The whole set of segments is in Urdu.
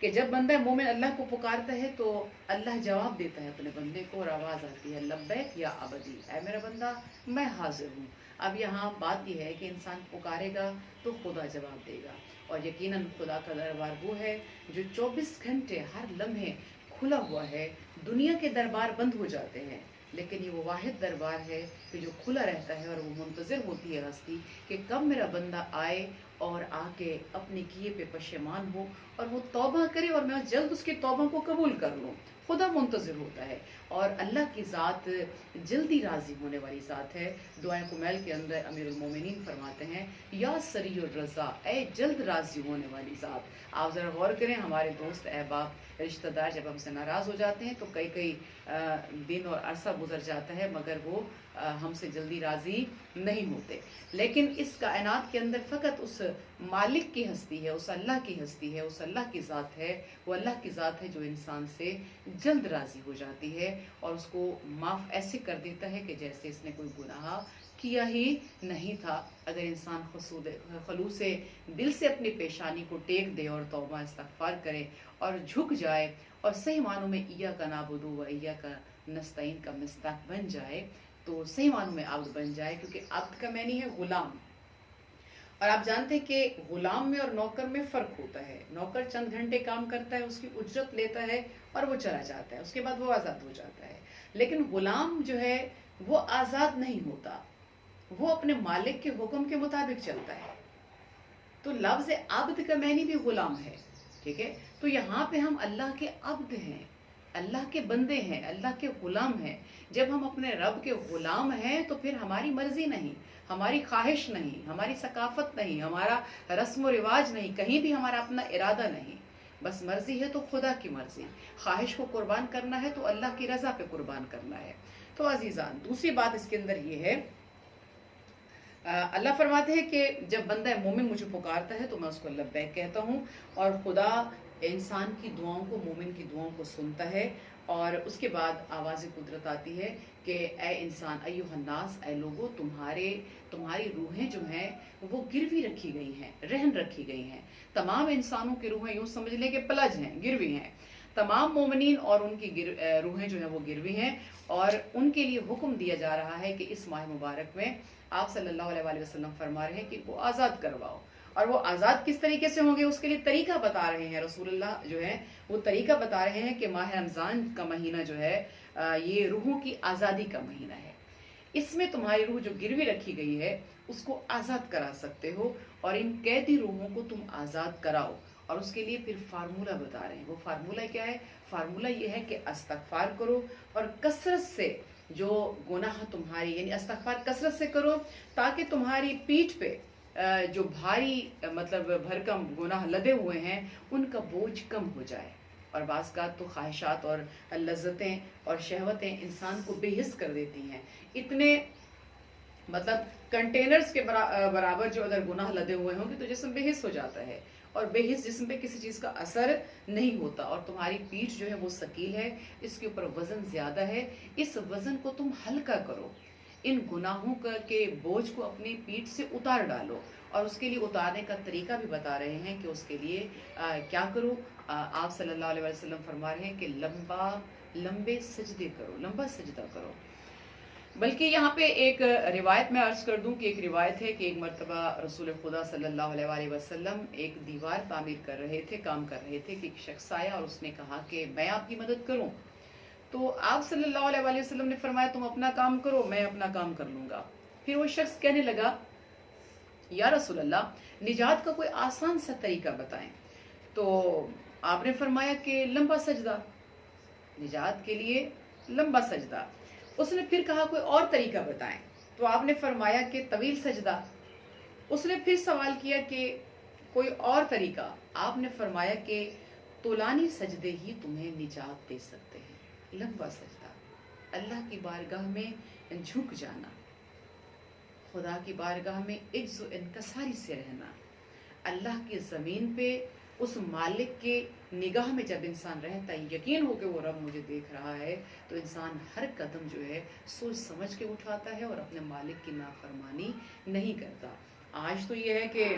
کہ جب بندہ مومن اللہ کو پکارتا ہے تو اللہ جواب دیتا ہے اپنے بندے کو، اور آواز آتی ہے لبیک یا عبدی، اے میرا بندہ میں حاضر ہوں۔ اب یہاں بات یہ ہے کہ انسان پکارے گا تو خدا جواب دے گا، اور یقیناً خدا کا دربار وہ ہے جو 24 گھنٹے ہر لمحے کھلا ہوا ہے۔ دنیا کے دربار بند ہو جاتے ہیں، لیکن یہ وہ واحد دربار ہے کہ جو کھلا رہتا ہے، اور وہ منتظر ہوتی ہے ہستی کہ کب میرا بندہ آئے اور آ کے اپنے کیے پہ پشیمان ہو اور وہ توبہ کرے، اور میں جلد اس کی توبہ کو قبول کر لوں۔ خدا منتظر ہوتا ہے، اور اللہ کی ذات جلدی راضی ہونے والی ذات ہے۔ دعائیں کمیل کے اندر امیر المومنین فرماتے ہیں یا سریع الرضا، اے جلد راضی ہونے والی ذات۔ آپ ذرا غور کریں، ہمارے دوست احباب رشتہ دار جب ہم سے ناراض ہو جاتے ہیں تو کئی دن اور عرصہ گزر جاتا ہے، مگر وہ ہم سے جلدی راضی نہیں ہوتے۔ لیکن اس کائنات کے اندر فقط اس مالک کی ہستی ہے، اس اللہ کی ہستی ہے، اس اللہ کی ذات ہے، وہ اللہ کی ذات ہے جو انسان سے جلد راضی ہو جاتی ہے، اور اس کو معاف ایسے کر دیتا ہے کہ جیسے اس نے کوئی گناہ کیا ہی نہیں تھا۔ اگر انسان خلوص دل سے اپنی پیشانی کو ٹیک دے اور توبہ استغفار کرے اور جھک جائے، اور صحیح معنوں میں ایاک نعبد و ایاک نستعین کا مصداق بن جائے، تو صحیح معنوں میں عبد بن جائے، کیونکہ عبد کا معنی ہے غلام۔ اور آپ جانتے ہیں کہ غلام میں اور نوکر میں فرق ہوتا ہے۔ نوکر چند گھنٹے کام کرتا ہے، اس کی اجرت لیتا ہے اور وہ چلا جاتا ہے، اس کے بعد وہ آزاد ہو جاتا ہے۔ لیکن غلام جو ہے وہ آزاد نہیں ہوتا، وہ اپنے مالک کے حکم کے مطابق چلتا ہے۔ تو لفظ عبد کا معنی بھی غلام ہے، ٹھیک ہے؟ تو یہاں پہ ہم اللہ کے عبد ہیں، اللہ کے بندے ہیں، اللہ کے غلام ہیں۔ جب ہم اپنے رب کے غلام ہیں تو پھر ہماری مرضی نہیں، ہماری خواہش نہیں، ہماری ثقافت نہیں، ہمارا رسم و رواج نہیں، کہیں بھی ہمارا اپنا ارادہ نہیں، بس مرضی ہے تو خدا کی مرضی۔ خواہش کو قربان کرنا ہے تو اللہ کی رضا پہ قربان کرنا ہے۔ تو عزیزان، دوسری بات اس کے اندر یہ ہے، اللہ فرماتے ہیں کہ جب بندہ مومن مجھے پکارتا ہے تو میں اس کو لبیک کہتا ہوں، اور خدا انسان کی دعاؤں کو، مومن کی دعاؤں کو سنتا ہے، اور اس کے بعد آواز قدرت آتی ہے کہ اے انسان، ایھا الناس، اے لوگو، تمہاری روحیں جو ہیں وہ گروی رکھی گئی ہیں، رہن رکھی گئی ہیں۔ تمام انسانوں کی روحیں یوں سمجھ لیں کہ پلج ہیں، گروی ہیں۔ تمام مومنین اور ان کی روحیں جو ہیں وہ گروی ہیں، اور ان کے لیے حکم دیا جا رہا ہے کہ اس ماہ مبارک میں آپ صلی اللہ علیہ وآلہ وسلم فرما رہے ہیں کہ وہ آزاد کرواؤ، اور وہ آزاد کس طریقے سے ہوں گے اس کے لیے طریقہ بتا رہے ہیں رسول اللہ جو ہے، وہ طریقہ بتا رہے ہیں کہ ماہ رمضان کا مہینہ جو ہے یہ روحوں کی آزادی کا مہینہ ہے۔ اس میں تمہاری روح جو گروی رکھی گئی ہے اس کو آزاد کرا سکتے ہو، اور ان قیدی روحوں کو تم آزاد کراؤ، اور اس کے لیے پھر فارمولہ بتا رہے ہیں۔ وہ فارمولہ کیا ہے؟ فارمولہ یہ ہے کہ استغفار کرو، اور کثرت سے جو گناہ تمہاری، یعنی استغفار کثرت سے کرو تاکہ تمہاری پیٹھ پہ جو بھاری مطلب بھرکم گناہ لدے ہوئے ہیں ان کا بوجھ کم ہو جائے۔ اور بعض کا تو خواہشات اور لذتیں اور شہوتیں انسان کو بے حس کر دیتی ہیں، اتنے مطلب کنٹینرز کے برابر جو اگر گناہ لدے ہوئے ہوں گے تو جسم بے حس ہو جاتا ہے، اور بے حس جسم پہ کسی چیز کا اثر نہیں ہوتا، اور تمہاری پیٹھ جو ہے وہ ثقیل ہے، اس کے اوپر وزن زیادہ ہے۔ اس وزن کو تم ہلکا کرو، ان گناہوں کے بوجھ کو اپنی پیٹھ سے اتار ڈالو، اور اس کے لیے اتارنے کا طریقہ بھی بتا رہے ہیں کہ اس کے لیے کیا کرو۔ آپ صلی اللہ علیہ وسلم فرما رہے ہیں کہ لمبے سجدے کرو، لمبا سجدہ کرو۔ بلکہ یہاں پہ ایک روایت میں عرض کر دوں کہ ایک روایت ہے کہ ایک مرتبہ رسول خدا صلی اللہ علیہ وآلہ وسلم ایک دیوار تعمیر کر رہے تھے، کام کر رہے تھے، کہ ایک شخص آیا اور اس نے کہا کہ میں آپ کی مدد کروں۔ تو آپ صلی اللہ علیہ وآلہ وسلم نے فرمایا تم اپنا کام کرو، میں اپنا کام کر لوں گا۔ پھر وہ شخص کہنے لگا یا رسول اللہ، نجات کا کوئی آسان سا طریقہ بتائیں۔ تو آپ نے فرمایا کہ لمبا سجدہ، نجات کے لیے لمبا سجدہ۔ اس نے پھر کہا کوئی اور طریقہ بتائیں، تو آپ نے فرمایا کہ طویل سجدہ۔ اس نے پھر سوال کیا کہ کوئی اور طریقہ، آپ نے فرمایا کہ طولانی سجدے ہی تمہیں نجات دے سکتے ہیں۔ لمبا سجدہ، اللہ کی بارگاہ میں جھک جانا، خدا کی بارگاہ میں عجز و انکساری سے رہنا، اللہ کی زمین پہ اس مالک کے نگاہ میں جب انسان رہتا ہے، یقین ہو کہ وہ رب مجھے دیکھ رہا ہے، تو انسان ہر قدم جو ہے سوچ سمجھ کے اٹھاتا ہے اور اپنے مالک کی نافرمانی نہیں کرتا۔ آج تو یہ ہے کہ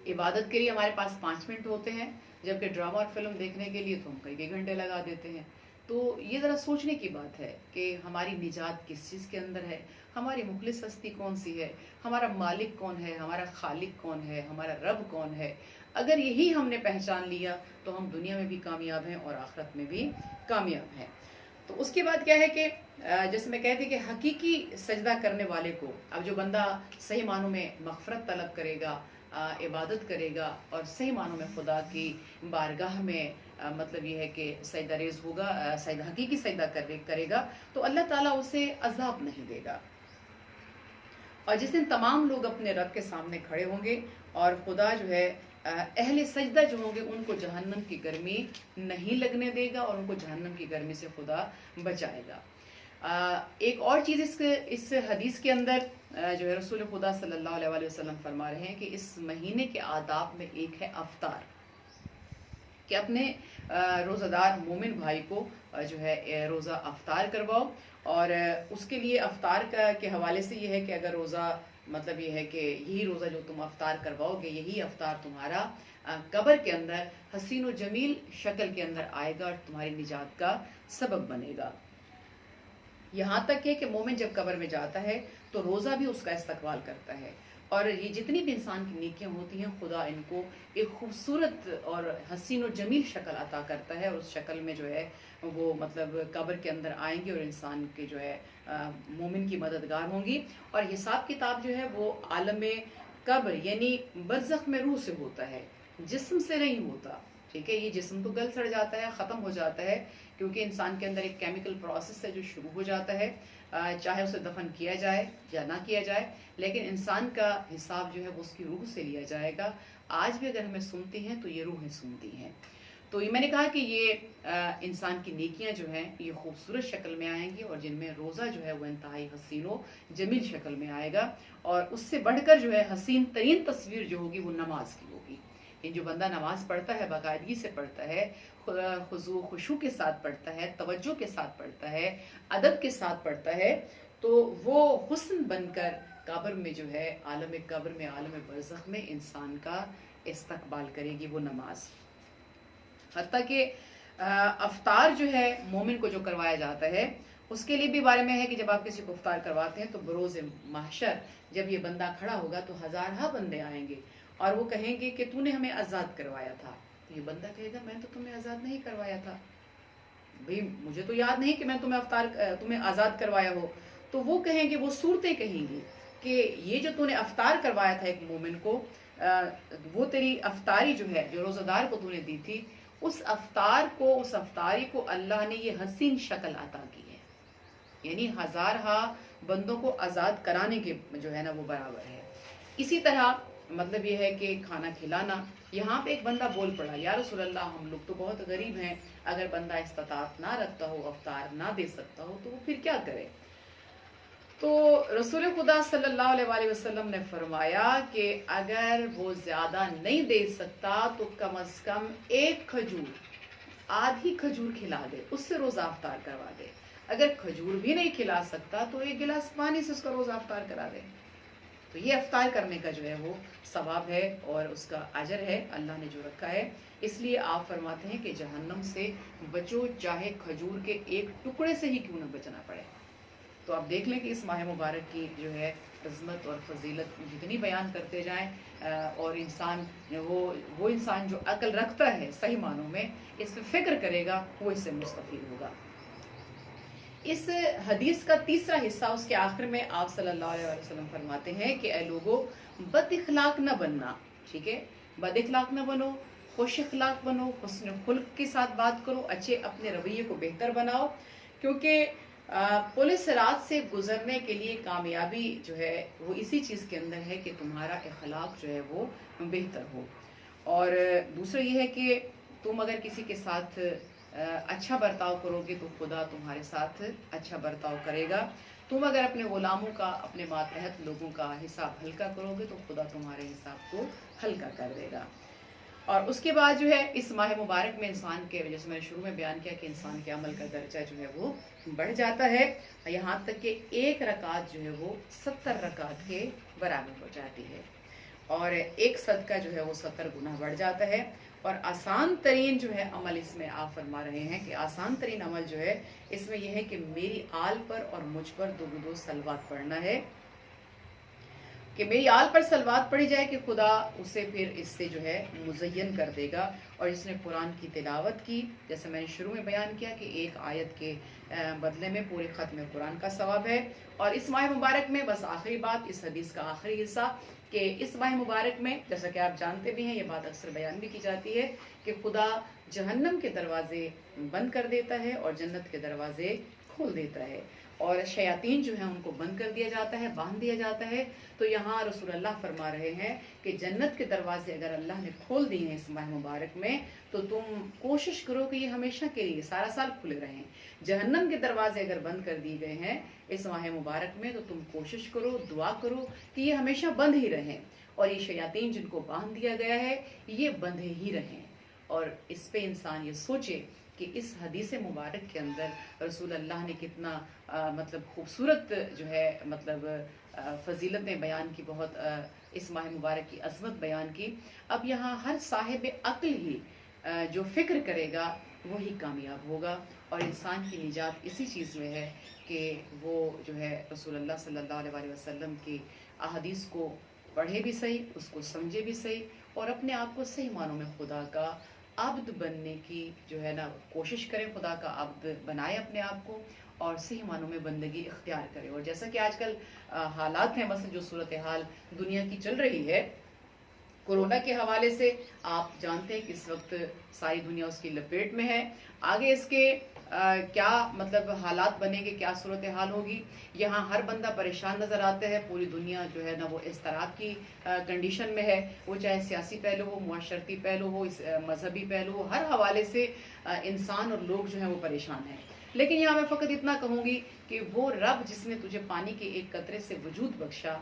عبادت کے لیے ہمارے پاس 5 منٹ ہوتے ہیں، جبکہ ڈرامہ اور فلم دیکھنے کے لیے تو ہم کئی گھنٹے لگا دیتے ہیں۔ تو یہ ذرا سوچنے کی بات ہے کہ ہماری نجات کس چیز کے اندر ہے، ہماری مخلص ہستی کون سی ہے، ہمارا مالک کون ہے، ہمارا خالق کون ہے، ہمارا رب کون ہے۔ اگر یہی ہم نے پہچان لیا تو ہم دنیا میں بھی کامیاب ہیں اور آخرت میں بھی کامیاب ہیں۔ تو اس کے بعد کیا ہے کہ جیسے میں کہتی کہ حقیقی سجدہ کرنے والے کو، اب جو بندہ صحیح معنوں میں مغفرت طلب کرے گا، عبادت کرے گا اور صحیح معنوں میں خدا کی بارگاہ میں مطلب یہ ہے کہ سجدہ ریز ہوگا، سجدہ حقیقی سجدہ کرے گا، تو اللہ تعالیٰ اسے عذاب نہیں دے گا۔ اور جس دن تمام لوگ اپنے رب کے سامنے کھڑے ہوں گے اور خدا جو ہے اہل سجدہ جو ہوں گے ان کو جہنم کی گرمی نہیں لگنے دے گا اور ان کو جہنم کی گرمی سے خدا بچائے گا۔ ایک اور چیز اس حدیث کے اندر جو ہے رسول خدا صلی اللہ علیہ وآلہ وسلم فرما رہے ہیں کہ اس مہینے کے آداب میں ایک ہے افطار، کہ اپنے روزہ دار مومن بھائی کو جو ہے روزہ افطار کرواؤ۔ اور اس کے لیے افطار کے حوالے سے یہ ہے کہ اگر روزہ مطلب یہ ہے کہ یہی روزہ جو تم افطار کرواؤ گے، یہی افطار تمہارا قبر کے اندر حسین و جمیل شکل کے اندر آئے گا اور تمہاری نجات کا سبب بنے گا۔ یہاں تک ہے کہ مومن جب قبر میں جاتا ہے تو روزہ بھی اس کا استقبال کرتا ہے، اور یہ جتنی بھی انسان کی نیکیاں ہوتی ہیں خدا ان کو ایک خوبصورت اور حسین و جمیل شکل عطا کرتا ہے، اور اس شکل میں جو ہے وہ مطلب قبر کے اندر آئیں گے اور انسان کے جو ہے مومن کی مددگار ہوں گی۔ اور حساب کتاب جو ہے وہ عالم قبر یعنی برزخ میں روح سے ہوتا ہے، جسم سے نہیں ہوتا، ٹھیک ہے۔ یہ جسم تو گل سڑ جاتا ہے، ختم ہو جاتا ہے، کیونکہ انسان کے اندر ایک کیمیکل پروسیس ہے جو شروع ہو جاتا ہے، چاہے اسے دفن کیا جائے یا نہ کیا جائے، لیکن انسان کا حساب جو ہے وہ اس کی روح سے لیا جائے گا۔ آج بھی اگر ہمیں سنتی ہیں تو یہ روحیں سنتی ہیں۔ تو یہ میں نے کہا کہ یہ انسان کی نیکیاں جو ہیں یہ خوبصورت شکل میں آئیں گی، اور جن میں روزہ جو ہے وہ انتہائی حسین و جمیل شکل میں آئے گا، اور اس سے بڑھ کر جو ہے حسین ترین تصویر جو ہوگی وہ نماز کی ہوگی۔ جو بندہ نماز پڑھتا ہے، باقاعدگی سے پڑھتا ہے، خضوع خشوع کے ساتھ پڑھتا ہے، توجہ کے ساتھ پڑھتا ہے، ادب کے ساتھ پڑھتا ہے، تو وہ حسن بن کر قبر میں جو ہے عالم قبر میں، عالم برزخ میں انسان کا استقبال کرے گی وہ نماز۔ حتیٰ کہ افطار جو ہے مومن کو جو کروایا جاتا ہے اس کے لیے بھی بارے میں ہے کہ جب آپ کسی کو افطار کرواتے ہیں تو بروز محشر جب یہ بندہ کھڑا ہوگا تو ہزارہ بندے آئیں گے اور وہ کہیں گے کہ تو نے ہمیں آزاد کروایا تھا۔ تو یہ بندہ کہے گا میں تو تمہیں آزاد نہیں کروایا تھا بھئی، مجھے تو یاد نہیں کہ میں تمہیں آزاد کروایا ہو۔ تو وہ کہیں گے، وہ صورتیں کہیں گی کہ یہ جو تو نے افطار کروایا تھا ایک مومن کو، وہ تیری افطاری جو ہے جو روزہ دار کو تو نے دی تھی، اس افطاری کو اللہ نے یہ حسین شکل عطا کی ہے، یعنی ہزارہ بندوں کو آزاد کرانے کے جو ہے نا وہ برابر ہے۔ اسی طرح مطلب یہ ہے کہ کھانا کھلانا، یہاں پہ ایک بندہ بول پڑا یا رسول اللہ ہم لوگ تو بہت غریب ہیں، اگر بندہ استطاعت نہ رکھتا ہو، افطار نہ دے سکتا ہو تو وہ پھر کیا کرے؟ تو رسول خدا صلی اللہ علیہ وآلہ وسلم نے فرمایا کہ اگر وہ زیادہ نہیں دے سکتا تو کم از کم ایک کھجور، آدھی کھجور کھلا دے، اس سے روزہ افطار کروا دے۔ اگر کھجور بھی نہیں کھلا سکتا تو ایک گلاس پانی سے اس کا روزہ افطار کرا دے۔ تو یہ افطار کرنے کا جو ہے وہ ثواب ہے اور اس کا اجر ہے اللہ نے جو رکھا ہے۔ اس لیے آپ فرماتے ہیں کہ جہنم سے بچو چاہے کھجور کے ایک ٹکڑے سے ہی کیوں نہ بچنا پڑے۔ تو آپ دیکھ لیں کہ اس ماہ مبارک کی جو ہے عظمت اور فضیلت جتنی بیان کرتے جائیں اور انسان وہ انسان جو عقل رکھتا ہے صحیح معنوں میں اس پہ فکر کرے گا وہ اس سے مستفید ہوگا۔ اس حدیث کا تیسرا حصہ اس کے آخر میں آپ صلی اللہ علیہ وسلم فرماتے ہیں کہ اے لوگو بد اخلاق نہ بننا، ٹھیک ہے، بد اخلاق نہ بنو، خوش اخلاق بنو، حسن خلق کے ساتھ بات کرو، اچھے اپنے رویے کو بہتر بناؤ، کیونکہ پولیس رات سے گزرنے کے لیے کامیابی جو ہے وہ اسی چیز کے اندر ہے کہ تمہارا اخلاق جو ہے وہ بہتر ہو۔ اور دوسرا یہ ہے کہ تم اگر کسی کے ساتھ اچھا برتاؤ کرو گے تو خدا تمہارے ساتھ اچھا برتاؤ کرے گا۔ تم اگر اپنے غلاموں کا، اپنے ماتحت لوگوں کا حساب ہلکا کرو گے تو خدا تمہارے حساب کو ہلکا کر دے گا۔ اور اس کے بعد جو ہے اس ماہ مبارک میں انسان کے، جیسے میں نے شروع میں بیان کیا کہ انسان کے عمل کا درجہ جو ہے وہ بڑھ جاتا ہے، یہاں تک کہ ایک رکعت جو ہے وہ 70 رکعت کے برابر ہو جاتی ہے۔ اور ایک صدقہ جو ہے وہ 70 گنا بڑھ جاتا ہے۔ اور آسان ترین جو ہے عمل اس میں آپ فرما رہے ہیں کہ آسان ترین عمل جو ہے اس میں یہ ہے کہ میری آل پر اور مجھ پر دو صلوات پڑھنا ہے، کہ میری آل پر صلوات پڑھی جائے کہ خدا اسے پھر اس سے جو ہے مزین کر دے گا۔ اور جس نے قرآن کی تلاوت کی، جیسے میں نے شروع میں بیان کیا کہ ایک آیت کے بدلے میں پورے ختم قرآن کا ثواب ہے۔ اور اس ماہ مبارک میں بس آخری بات، اس حدیث کا آخری حصہ، کہ اس ماہ مبارک میں جیسا کہ آپ جانتے بھی ہیں، یہ بات اکثر بیان بھی کی جاتی ہے کہ خدا جہنم کے دروازے بند کر دیتا ہے اور جنت کے دروازے کھول دیتا ہے، اور شیاطین جو ہیں ان کو بند کر دیا جاتا ہے، باندھ دیا جاتا ہے۔ تو یہاں رسول اللہ فرما رہے ہیں کہ جنت کے دروازے اگر اللہ نے کھول دیے ہیں اس ماہ مبارک میں تو تم کوشش کرو کہ یہ ہمیشہ کے لیے سارا سال کھلے رہیں۔ جہنم کے دروازے اگر بند کر دیے گئے ہیں اس ماہ مبارک میں تو تم کوشش کرو، دعا کرو کہ یہ ہمیشہ بند ہی رہیں، اور یہ شیاطین جن کو باندھ دیا گیا ہے یہ بندھے ہی رہیں۔ اور اس پہ انسان یہ سوچے کہ اس حدیث مبارک کے اندر رسول اللہ نے کتنا مطلب خوبصورت جو ہے مطلب فضیلتیں بیان کی، بہت اس ماہ مبارک کی عظمت بیان کی۔ اب یہاں ہر صاحب عقل ہی جو فکر کرے گا وہی کامیاب ہوگا، اور انسان کی نجات اسی چیز میں ہے کہ وہ جو ہے رسول اللہ صلی اللہ علیہ وسلم کی احادیث کو پڑھے بھی صحیح، اس کو سمجھے بھی صحیح، اور اپنے آپ کو صحیح معنوں میں خدا کا عبد بننے کی جو ہے نا کوشش کرے، خدا کا عبد بنائے اپنے آپ کو، اور صحیح معنوں میں بندگی اختیار کرے۔ اور جیسا کہ آج کل حالات ہیں، مثلا جو صورتحال دنیا کی چل رہی ہے کورونا کے حوالے سے، آپ جانتے ہیں کہ اس وقت ساری دنیا اس کی لپیٹ میں ہے، آگے اس کے کیا مطلب حالات بنے گے، کیا صورتحال ہوگی، یہاں ہر بندہ پریشان نظر آتا ہے، پوری دنیا جو ہے نا وہ اضطراب کی کنڈیشن میں ہے، وہ چاہے سیاسی پہلو ہو، معاشرتی پہلو ہو، مذہبی پہلو ہو، ہر حوالے سے انسان اور لوگ جو ہیں وہ پریشان ہیں۔ لیکن یہاں میں فقط اتنا کہوں گی کہ وہ رب جس نے تجھے پانی کے ایک قطرے سے وجود بخشا،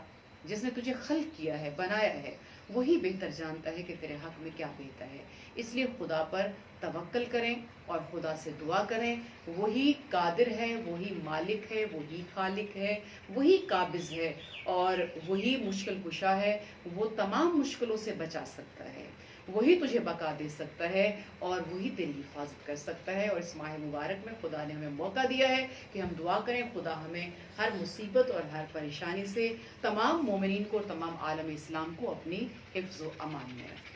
جس نے تجھے خلق کیا ہے، بنایا ہے، وہی بہتر جانتا ہے کہ تیرے حق میں کیا بہتر ہے۔ اس لیے خدا پر توکل کریں اور خدا سے دعا کریں، وہی قادر ہے، وہی مالک ہے، وہی خالق ہے، وہی قابض ہے، اور وہی مشکل کشا ہے، وہ تمام مشکلوں سے بچا سکتا ہے، وہی تجھے بقا دے سکتا ہے، اور وہی تیری حفاظت کر سکتا ہے۔ اور اس ماہ مبارک میں خدا نے ہمیں موقع دیا ہے کہ ہم دعا کریں، خدا ہمیں ہر مصیبت اور ہر پریشانی سے تمام مومنین کو اور تمام عالم اسلام کو اپنی حفظ و امان میں رکھے۔